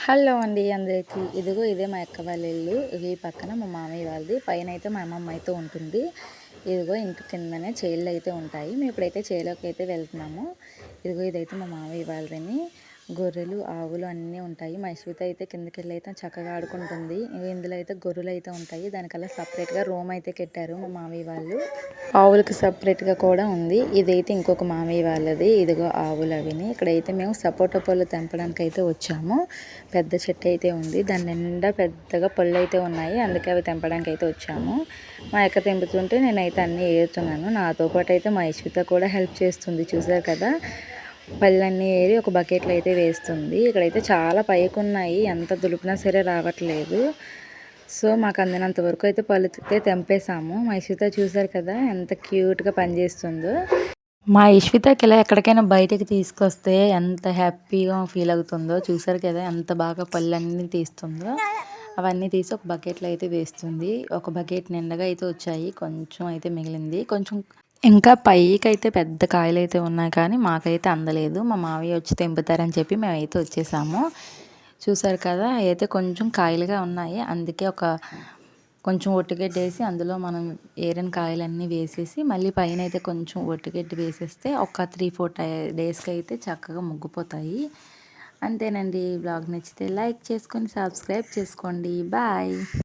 Hello అండి అందరికీ. ఇదిగో ఇదే మా అక్క వాళ్ళ ఇల్లు. ఇగో ఈ పక్కన మా మామయ్య వాళ్ళది. పైనైతే మా అమ్మమ్మ అయితే ఉంటుంది. ఇదిగో ఇంటి కిందనే చేలయితే ఉంటాయి. మేమిప్పుడైతే చేలోకైతే వెళ్తున్నాము. ఇదిగో ఇదైతే మా మామయ్య వాళ్ళదని. గొర్రెలు, ఆవులు అన్నీ ఉంటాయి. మా యశ్విత అయితే కిందకెళ్ళైతే చక్కగా ఆడుకుంటుంది. ఇందులో అయితే గొర్రెలయితే ఉంటాయి. దానికల్లా సెపరేట్‌గా రూమ్ అయితే కట్టారు మా మామయ్య వాళ్ళు. ఆవులకి సెపరేట్‌గా కూడా ఉంది. ఇదైతే ఇంకొక మామయ్య వాళ్ళది. ఇదిగో ఆవులవిని. ఇక్కడైతే మేము సపోటా పళ్ళు తెంపడానికైతే వచ్చాము. పెద్ద చెట్టు అయితే ఉంది. దాని నిండా పెద్దగా పళ్ళైతే ఉన్నాయి. అందుకే అవి తెంపడానికైతే వచ్చాము. మా అక్క తెంపుతుంటే నేనైతే అన్నీ ఏరుతున్నాను. నాతో పాటు అయితే మా యశ్విత కూడా హెల్ప్ చేస్తుంది. చూసారు కదా! పళ్ళన్నీ ఏరి ఒక బకెట్లో అయితే వేస్తుంది. ఇక్కడైతే చాలా పైకున్నాయి. ఎంత దులిపినా సరే రావట్లేదు. సో మాకు అందినంత వరకు అయితే పళ్ళు అయితే తెంపేశాము. మా యశ్విత చూసారు కదా ఎంత క్యూట్‌గా పనిచేస్తుందో. మా యశ్వితకి ఇలా ఎక్కడికైనా బయటకి తీసుకొస్తే ఎంత హ్యాపీగా ఫీల్ అవుతుందో చూసారు కదా ఎంత బాగా పళ్ళన్నీ తీస్తుందో. అవన్నీ తీసి ఒక బకెట్లో అయితే వేస్తుంది. ఒక బకెట్ నిండగా అయితే వచ్చాయి. కొంచెం అయితే మిగిలింది. కొంచెం ఇంకా పైకైతే పెద్ద కాయలైతే ఉన్నాయి కానీ మాకైతే అందలేదు. మా మావయ్య వచ్చి తెంపుతారని చెప్పి మేమైతే వచ్చేసాము. చూసారు కదా అయితే కొంచెం కాయలుగా ఉన్నాయి. అందుకే కొంచెం ఒట్టిగడ్డేసి అందులో మనం ఏరిన కాయలన్నీ వేసేసి మళ్ళీ పైన అయితే కొంచెం ఒట్టిగడ్డి వేసేస్తే ఒక 3-4 డేస్కి అయితే చక్కగా ముగ్గిపోతాయి. అంతేనండి. బ్లాగ్ నచ్చితే లైక్ చేసుకొని సబ్స్క్రైబ్ చేసుకోండి. బాయ్.